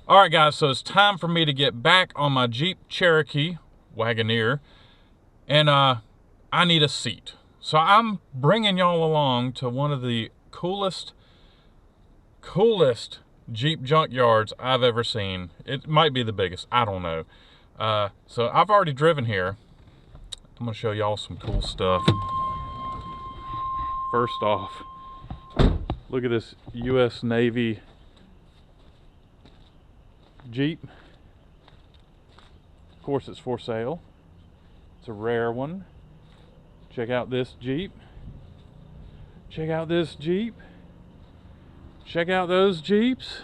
All right, guys, so it's time for me to get back on my Jeep Cherokee Wagoneer, and I need a seat. So I'm bringing y'all along to one of the coolest Jeep junkyards I've ever seen. It might be the biggest, I don't know. So I've already driven here. I'm gonna show y'all some cool stuff. First off, look at this US Navy Jeep. Of course, it's for sale. It's a rare one. Check out this Jeep. Check out this Jeep. Check out those Jeeps.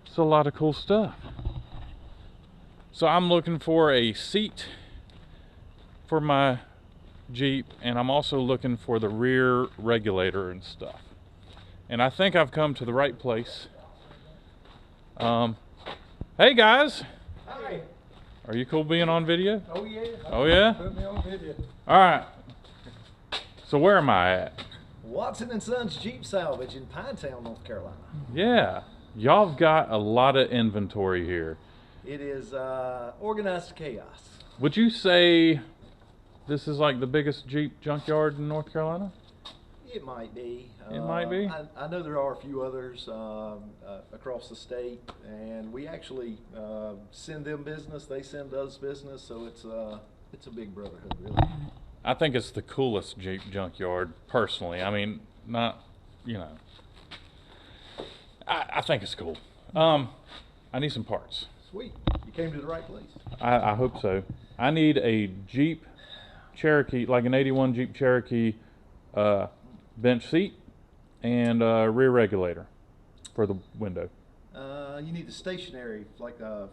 It's a lot of cool stuff. So I'm looking for a seat for my Jeep, and I'm also looking for the rear regulator and stuff. And I think I've come to the right place. Hey guys. Hi. Are you cool being on video? Oh yeah. Oh yeah? Put me on video. All right. So where am I at? Watson and Sons Jeep Salvage in Pinetown, North Carolina. Yeah. Y'all have got a lot of inventory here. It is organized chaos. Would you say this is like the biggest Jeep junkyard in North Carolina? It might be. It might be? I know there are a few others across the state, and we actually send them business. They send us business, so it's a big brotherhood, really. I think it's the coolest Jeep junkyard, personally. I mean, not, you know. I think it's cool. I need some parts. Sweet. You came to the right place. I hope so. I need a Jeep Cherokee, like an 81 Jeep Cherokee bench seat and a rear regulator for the window. You need the stationary, like a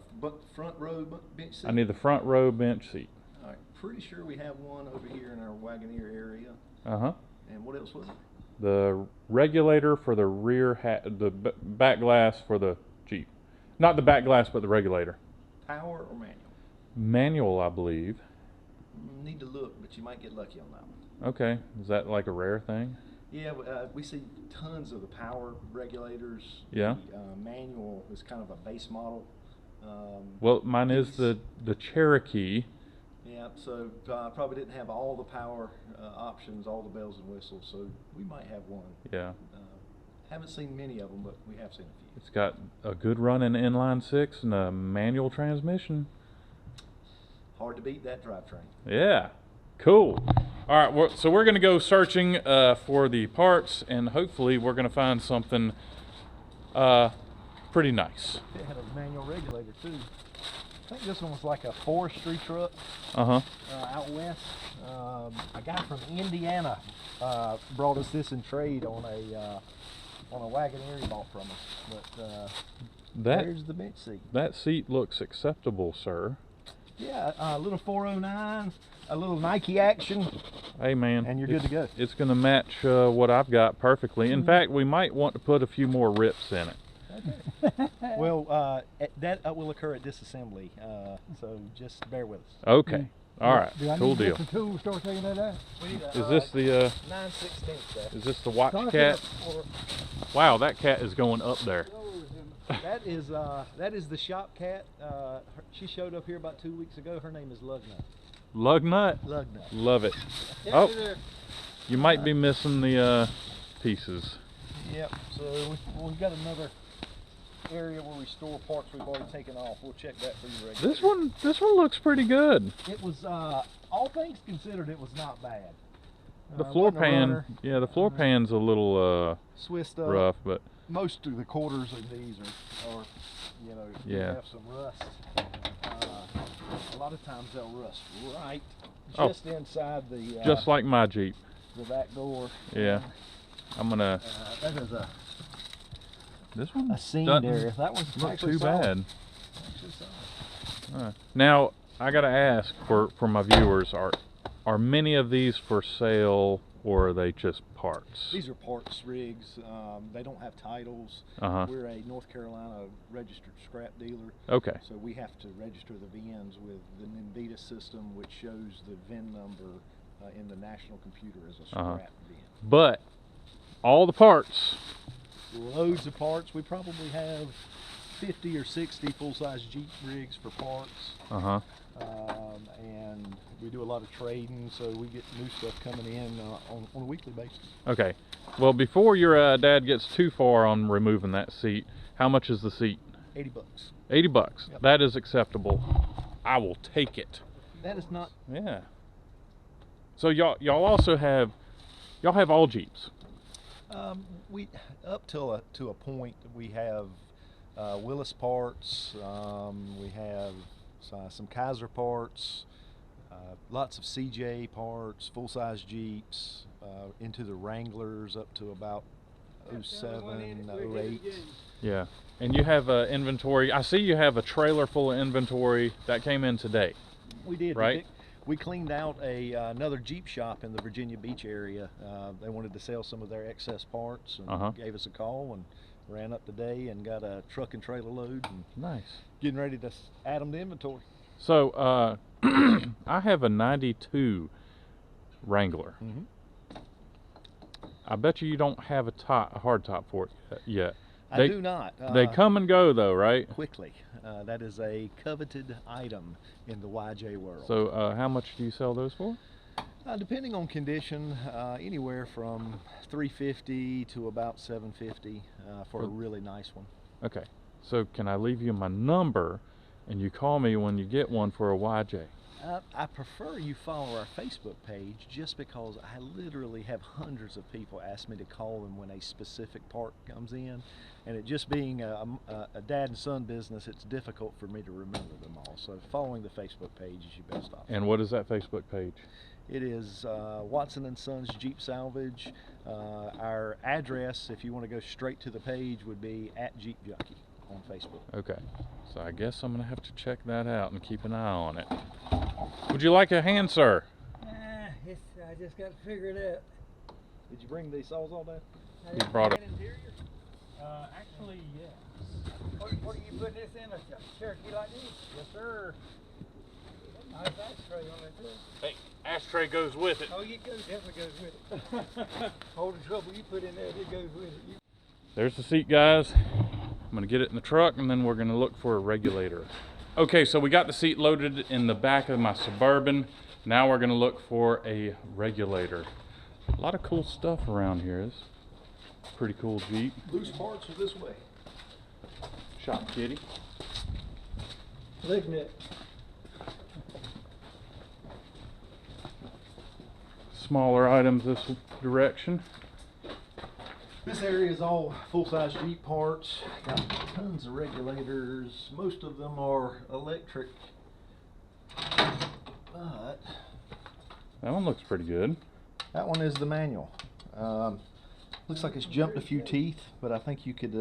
front row bench seat. I need the front row bench seat. All right. Pretty sure we have one over here in our Wagoneer area. Uh-huh. And what else was it? The regulator for the rear, the back glass for the Jeep. Not the back glass, but the regulator. Power or manual? Manual, I believe. Need to look, but you might get lucky on that one. Okay. Is that like a rare thing? Yeah, we see tons of the power regulators. Yeah. The manual is kind of a base model. Well, mine is the Cherokee. Yeah, so probably didn't have all the power options, all the bells and whistles, so we might have one. Yeah. Haven't seen many of them, but we have seen a few. It's got a good run in inline six and a manual transmission. Hard to beat that drivetrain. Yeah. Cool. All right, so we're going to go searching for the parts, and hopefully we're going to find something pretty nice. It had a manual regulator too. I think this one was like a forestry truck. Uh-huh. Out west. A guy from Indiana brought us this in trade on a Wagoneer he bought from us. But there's the bench seat. That seat looks acceptable, sir. Yeah, a little 409, a little Nike action. Hey man, and you're good to go. It's going to match what I've got perfectly. In fact, we might want to put a few more rips in it. Okay. Well, that will occur at disassembly, so just bear with us. Okay. All right. Cool deal. The tool start taking that out? Is this the 9/16? Is this the watch cat? Wow, that cat is going up there. That is the shop cat. She showed up here about 2 weeks ago. Her name is Lugnut. Lugnut? Lugnut. Love it. Oh, you might be missing the pieces. Yep. So we've got another area where we store parts we've already taken off. We'll check that for you. This one looks pretty good. It was all things considered, it was not bad. The floor pan, yeah, the floor pan's a little Swiss rough, but most of the quarters of these are you know, yeah, have some rust. A lot of times they'll rust right just inside the just like my Jeep, the back door. Yeah. I'm gonna that is this one a seamed area. That one's not too solid. bad. Now I gotta ask for my viewers, are many of these for sale, or are they just parts? These are parts rigs. They don't have titles. We're a North Carolina registered scrap dealer. Okay. So we have to register the VINs with the Nvidia system, which shows the VIN number in the national computer as a scrap VIN. But all the parts loads of parts. We probably have 50 or 60 full-size Jeep rigs for parts. And we do a lot of trading, so we get new stuff coming in on a weekly basis. Okay. Well, before your dad gets too far on removing that seat, how much is the seat? 80 bucks. 80 bucks. Yep. That is acceptable. I will take it. That is not. Yeah. So y'all also have all Jeeps. We up to a point we have Willis parts. We have some Kaiser parts. Lots of CJ parts, full-size Jeeps, into the Wranglers up to about 07, 08. Yeah, and you have inventory. I see you have a trailer full of inventory that came in today. We did, right? We cleaned out another Jeep shop in the Virginia Beach area. They wanted to sell some of their excess parts and gave us a call, and ran up today and got a truck and trailer load. And nice. Getting ready to add them to inventory. So I have a 92 Wrangler. I bet you don't have a hard top for it yet. I do not. They come and go though, right? Quickly. That is a coveted item in the YJ world. So how much do you sell those for? Depending on condition, anywhere from $350 to about $750 for a really nice one. Okay. So can I leave you my number and you call me when you get one for a YJ? I prefer you follow our Facebook page, just because I literally have hundreds of people ask me to call them when a specific part comes in, and it just being a dad and son business, it's difficult for me to remember them all. So following the Facebook page is your best option. And what is that Facebook page? It is Watson & Sons Jeep Salvage. Our address, if you want to go straight to the page, would be @JeepJunkie on Facebook. Okay, so I guess I'm gonna have to check that out and keep an eye on it. Would you like a hand, sir? I just got to figure it out. Did you bring these saws all day? You brought it. Interior? Actually, yes. What are you putting this in, a Cherokee like this? Yes, sir. Nice ashtray on there too. Hey, ashtray goes with it. Oh, it definitely goes with it. All the trouble you put in there, it goes with it. There's the seat, guys. I'm gonna get it in the truck and then we're gonna look for a regulator. Okay, so we got the seat loaded in the back of my Suburban. Now we're gonna look for a regulator. A lot of cool stuff around here. It's a pretty cool Jeep. Loose parts are this way. Shop kitty. Leg net. Smaller items this direction. This area is all full-size Jeep parts. Got tons of regulators. Most of them are electric, but That one looks pretty good. that one is the manual. Looks like it's jumped a few teeth, but I think you could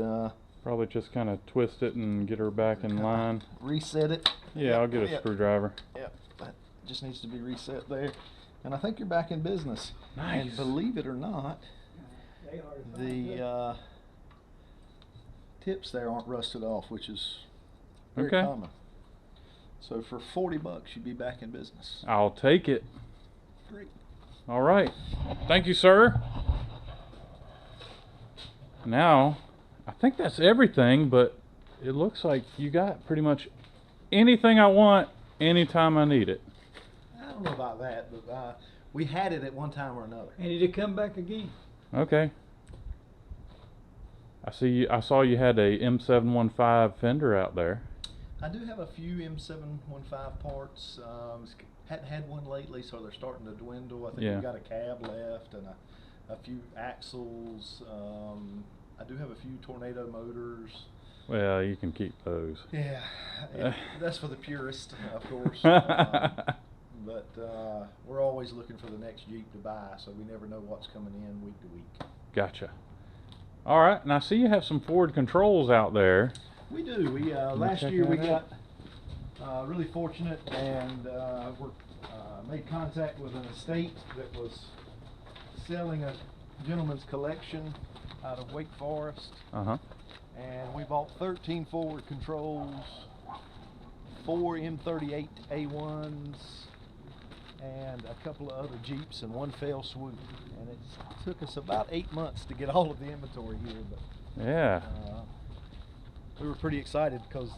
Probably just kind of twist it and get her back in line. reset it. Yeah, I'll get a screwdriver. Yep, that just needs to be reset there. And I think you're back in business. Nice. And believe it or not, the tips there aren't rusted off, which is very common. So for 40 bucks, you'd be back in business. I'll take it. Great. All right. Thank you, sir. Now, I think that's everything, but it looks like you got pretty much anything I want anytime I need it. I don't know about that, but we had it at one time or another. And it'll come back again. Okay. I saw you had a M715 fender out there. I do have a few M715 parts. Hadn't had one lately, so they're starting to dwindle. I think we've got a cab left and a few axles. I do have a few Tornado motors. Well, you can keep those. Yeah, that's for the purist, of course. But we're always looking for the next Jeep to buy, so we never know what's coming in week to week. Gotcha. All right, and I see you have some Ford controls out there. We do. We last year we got really fortunate and made contact with an estate that was selling a gentleman's collection out of Wake Forest. And we bought 13 Ford controls, 4 M38 A1s, and a couple of other Jeeps in one fell swoop. And it took us about 8 months to get all of the inventory here, but Yeah. We were pretty excited because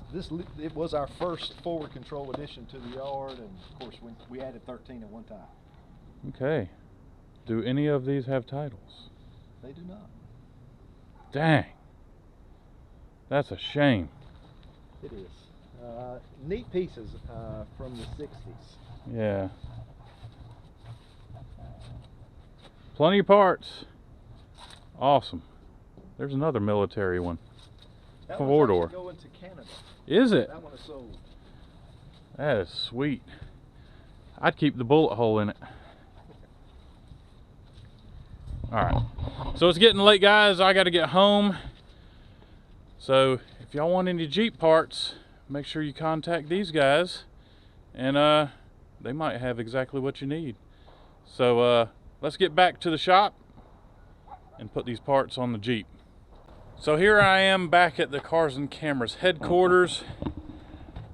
it was our first forward control addition to the yard, and of course we added 13 at one time. Okay. Do any of these have titles? They do not. Dang. That's a shame. It is. Neat pieces from the 60s. Yeah. Plenty of parts. Awesome. There's another military one. That Four-door. one's actually going to Canada. Is it? That one is sold. That is sweet. I'd keep the bullet hole in it. Alright. So it's getting late, guys. I got to get home. So if y'all want any Jeep parts, make sure you contact these guys. And they might have exactly what you need. So let's get back to the shop and put these parts on the Jeep. So here I am back at the Cars and Cameras headquarters.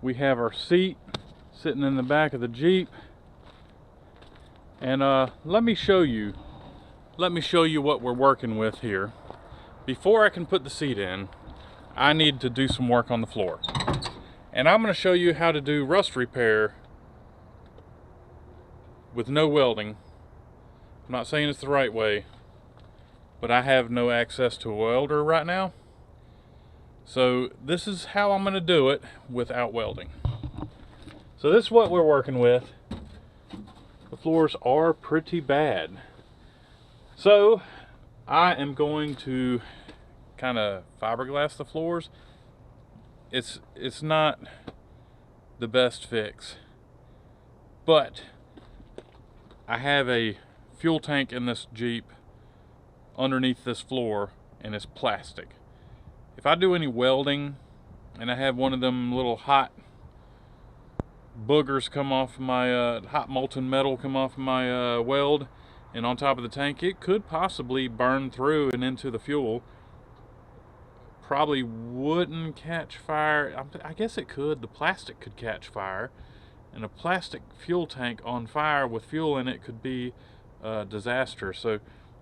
We have our seat sitting in the back of the Jeep. And let me show you what we're working with here. Before I can put the seat in, I need to do some work on the floor. And I'm going to show you how to do rust repair with no welding. I'm not saying it's the right way, but I have no access to a welder right now. So this is how I'm going to do it without welding. So this is what we're working with. The floors are pretty bad. So I am going to kind of fiberglass the floors. It's not the best fix, but I have a fuel tank in this Jeep underneath this floor, and it's plastic. If I do any welding and I have one of them little hot boogers come off my hot molten metal come off my weld and on top of the tank, it could possibly burn through and into the fuel. Probably wouldn't catch fire. I guess it could. The plastic could catch fire, and a plastic fuel tank on fire with fuel in it could be a disaster. So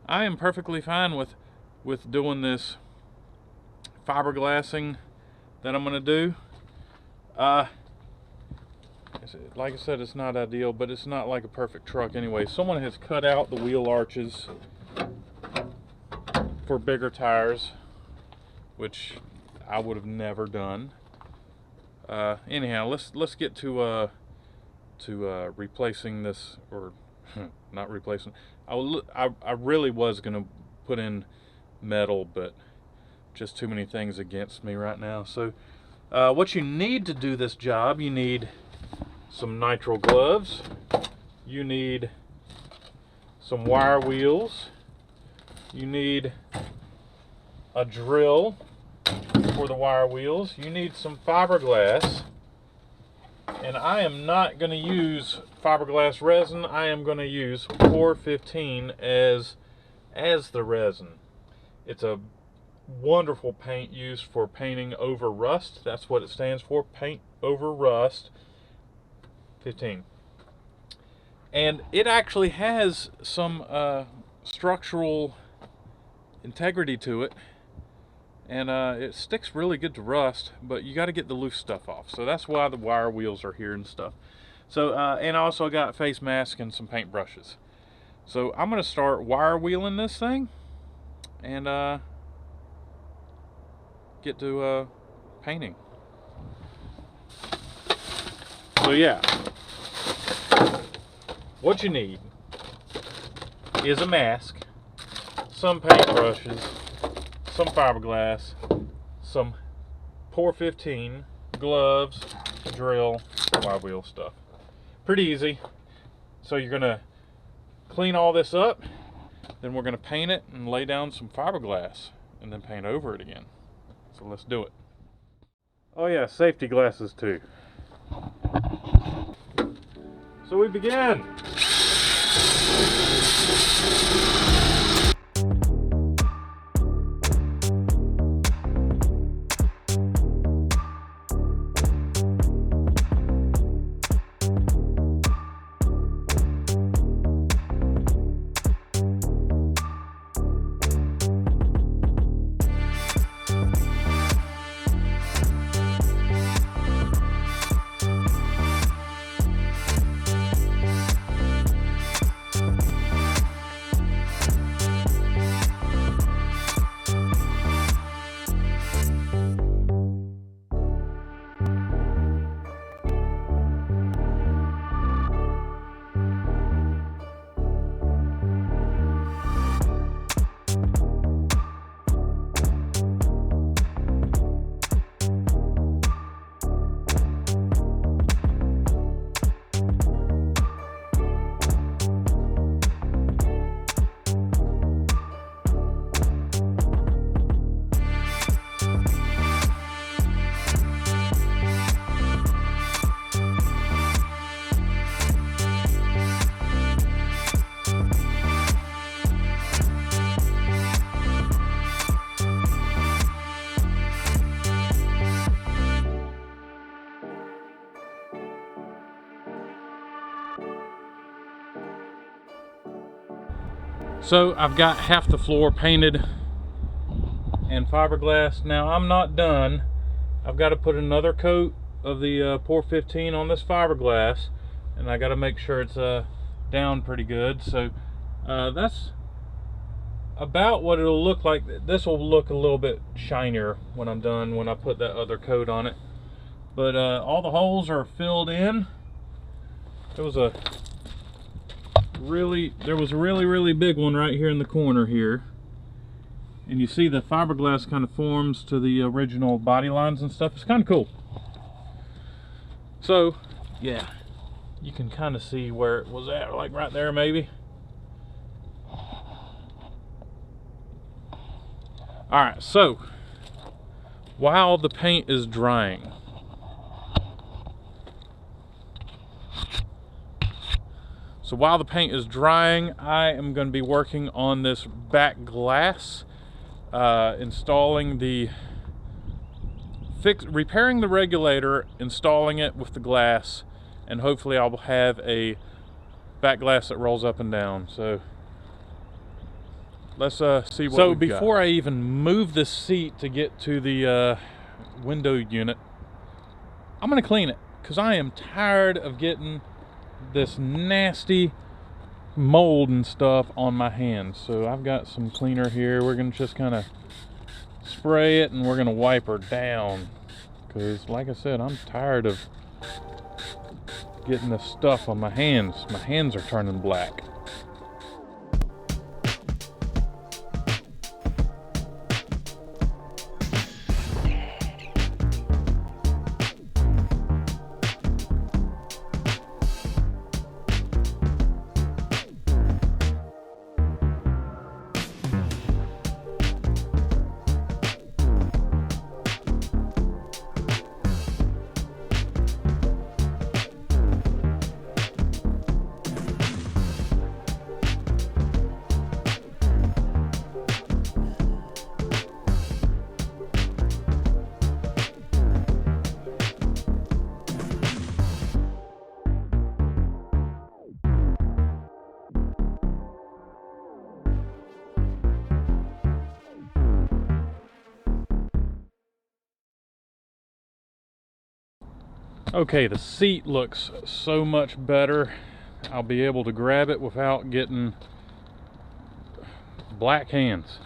I am perfectly fine with doing this fiberglassing that I'm going to do. Like I said, it's not ideal, but it's not like a perfect truck anyway. Someone has cut out the wheel arches for bigger tires, which I would have never done. Anyhow, let's get to replacing this, or not replacing. I really was gonna put in metal, but just too many things against me right now. So what you need to do this job, you need some nitrile gloves, you need some wire wheels, you need a drill for the wire wheels, you need some fiberglass, and I am not going to use fiberglass resin. I am going to use 415 as the resin. It's a wonderful paint used for painting over rust. That's what it stands for, paint over rust 15. And it actually has some structural integrity to it, and it sticks really good to rust, but you got to get the loose stuff off. So that's why the wire wheels are here and stuff. So and I also got face mask and some paint brushes. So I'm going to start wire wheeling this thing and get to painting. So yeah, what you need is a mask, some paint brushes, some fiberglass, some 415 gloves, drill, wire wheel stuff. Pretty easy. So you're gonna clean all this up, then we're gonna paint it and lay down some fiberglass and then paint over it again. So let's do it. Oh yeah, safety glasses too. So we begin. So I've got half the floor painted and fiberglass. Now I'm not done. I've got to put another coat of the Pour 15 on this fiberglass, and I got to make sure it's down pretty good. So that's about what it'll look like. This will look a little bit shinier when I'm done, when I put that other coat on it. But all the holes are filled in. There was a really big one right here in the corner here, and you see the fiberglass kind of forms to the original body lines and stuff. It's kind of cool. So yeah, you can kind of see where it was at, like right there maybe. Alright, so while the paint is drying, I am going to be working on this back glass, installing repairing the regulator, installing it with the glass, and hopefully I'll have a back glass that rolls up and down. So let's see what. So before I even move the seat to get to the window unit, I'm going to clean it, because I am tired of getting this nasty mold and stuff on my hands. So I've got some cleaner here. We're going to just kind of spray it, and we're going to wipe her down, because like I said, I'm tired of getting this stuff on my hands. My hands are turning black. Okay, the seat looks so much better. I'll be able to grab it without getting black hands.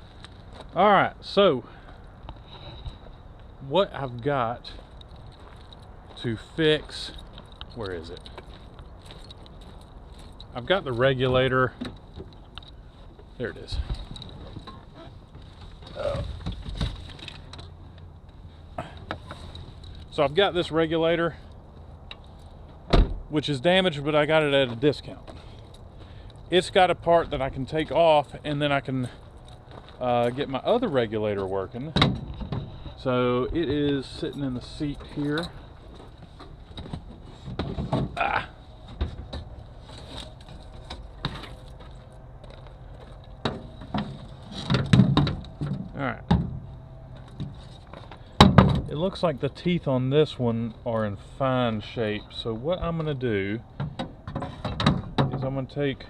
Alright, so what I've got to fix, where is it? I've got the regulator. There it is. So I've got this regulator, which is damaged, but I got it at a discount. It's got a part that I can take off, and then I can get my other regulator working. So it is sitting in the seat here. Alright. It looks like the teeth on this one are in fine shape. So what I'm going to do is I'm going to take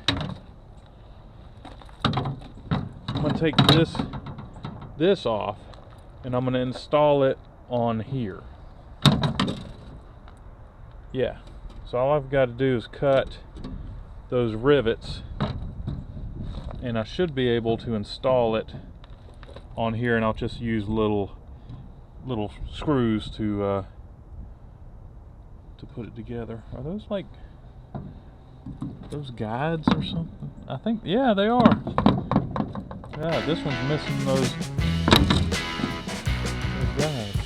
this off, and I'm going to install it on here. Yeah. So all I've got to do is cut those rivets, and I should be able to install it on here, and I'll just use little screws to put it together. Are those like those guides or something? I think, yeah, they are. Yeah, this one's missing those guides.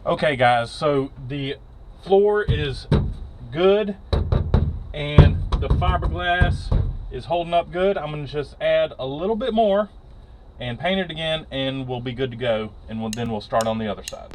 Okay guys, so the floor is good and the fiberglass is holding up good. I'm gonna just add a little bit more and paint it again, and we'll be good to go, and then we'll start on the other side.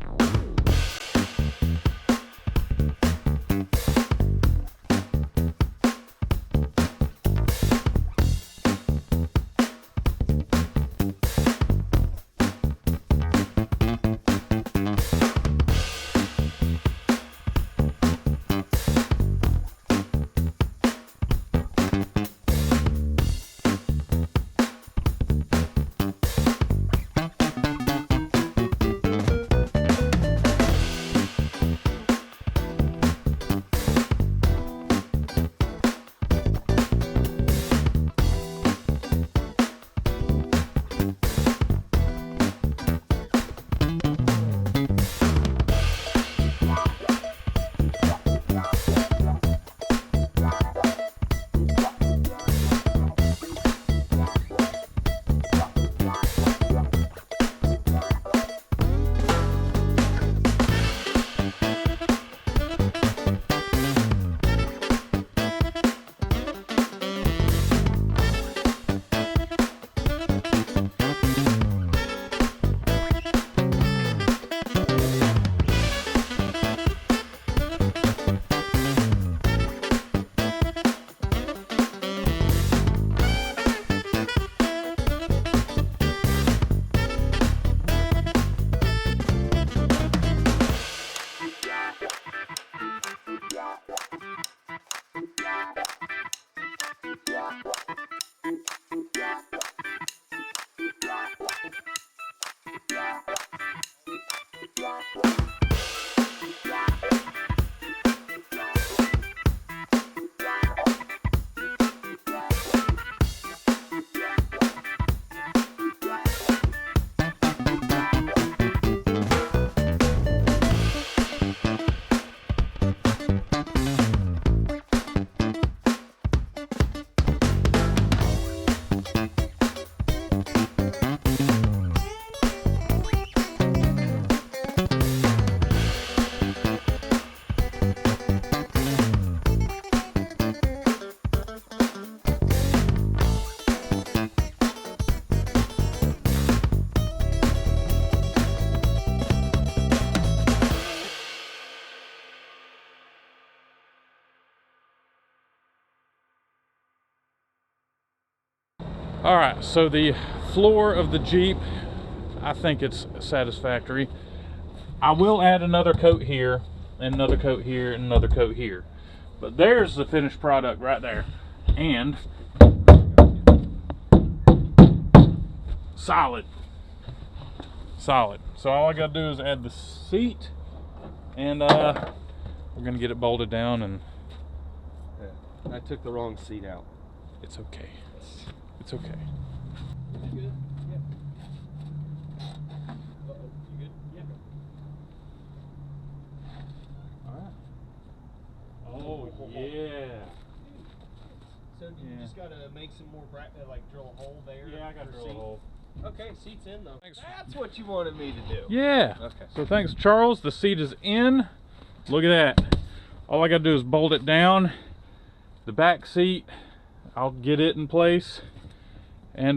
All right, so the floor of the Jeep, I think it's satisfactory. I will add another coat here, and another coat here, and another coat here. But there's the finished product right there. And solid. Solid. So all I gotta do is add the seat, and we're gonna get it bolted down, and I took the wrong seat out. it's okay. It's okay. You good? Yeah. Uh-oh, you good? Yeah. Alright. Oh, yeah. So you just gotta make some more like drill a hole there? Yeah, I gotta for drill a seat? hole. Okay, seat's in though. Thanks. That's what you wanted me to do. Yeah. Okay. So thanks, Charles. The seat is in. Look at that. All I gotta do is bolt it down. The back seat, I'll get it in place. And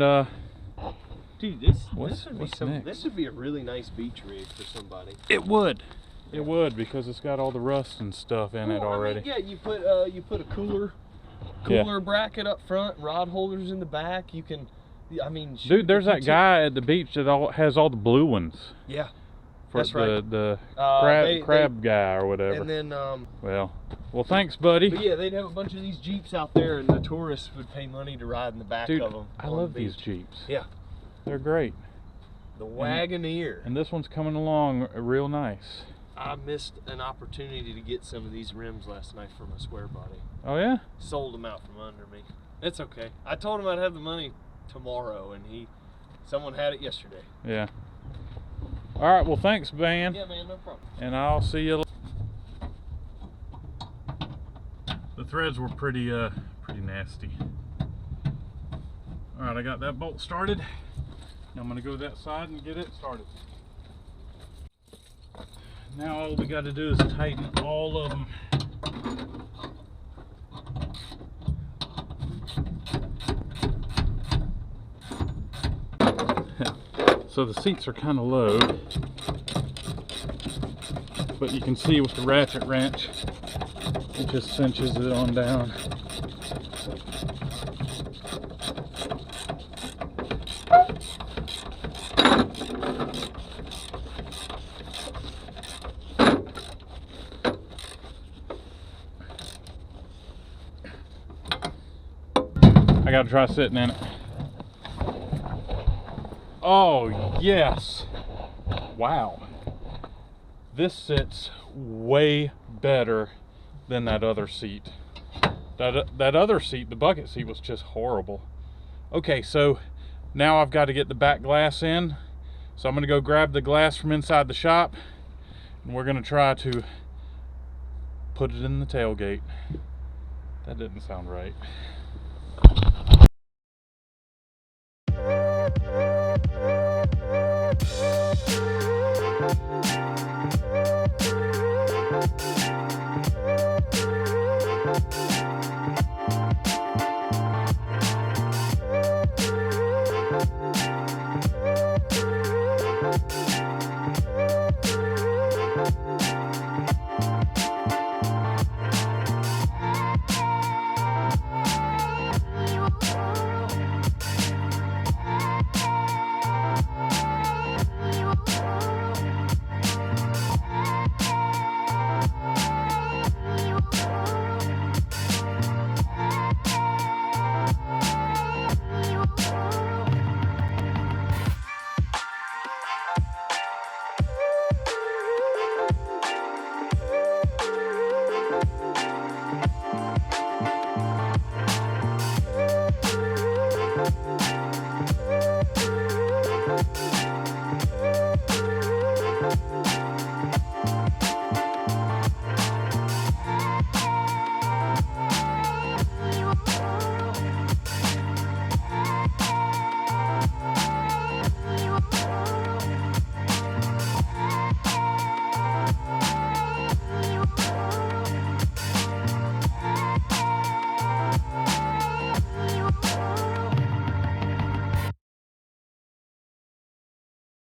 Dude, this What's next? this would be a really nice beach rig for somebody. it would. It would, because it's got all the rust and stuff in it Well, I mean, already. yeah, you put a cooler bracket up front, rod holders in the back. You can, I mean, shoot, Dude, there's that guy at the beach that has all the blue ones. Yeah, For that's right. The They- crab guy or whatever. And then Well, thanks, buddy. but yeah, they'd have a bunch of these Jeeps out there, and the tourists would pay money to ride in the back Dude, of them. I love these Jeeps. Yeah, They're great. the Wagoneer. And this one's coming along real nice. I missed an opportunity to get some of these rims last night for my square body. Oh yeah? Sold them out from under me. It's okay. I told him I'd have the money tomorrow, and someone had it yesterday. Yeah. All right, well thanks, man. Yeah, man, no problem. And I'll see you later. The threads were pretty nasty. All right, I got that bolt started. Now I'm gonna go to that side and get it started. Now all we got to do is tighten all of them. So the seats are kind of low, but you can see with the ratchet wrench, it just cinches it on down. I gotta try sitting in it. Oh, yes. Wow. This sits way better than that other seat. That other seat, the bucket seat, was just horrible. Okay, so now I've got to get the back glass in. So I'm going to go grab the glass from inside the shop, and we're going to try to put it in the tailgate. That didn't sound right.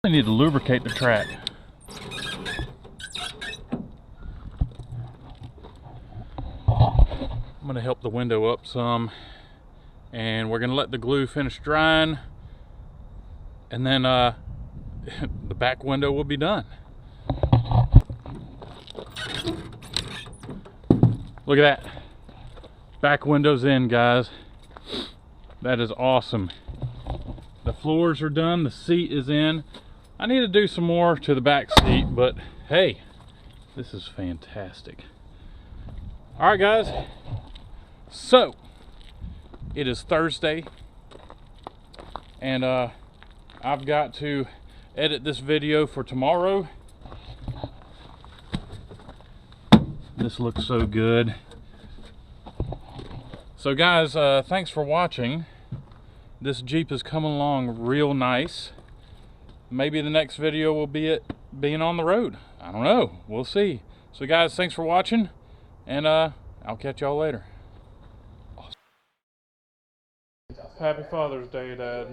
I need to lubricate the track. I'm going to help the window up some, and we're going to let the glue finish drying, and then the back window will be done. Look at that. Back window's in, guys. That is awesome. The floors are done, the seat is in. I need to do some more to the back seat, but hey, this is fantastic. All right, guys. So, it is Thursday, and I've got to edit this video for tomorrow. This looks so good. So, guys, thanks for watching. This Jeep is coming along real nice. Maybe the next video will be it being on the road. I don't know. We'll see. So guys, thanks for watching, and I'll catch y'all later. Awesome. Happy Father's Day, Dad.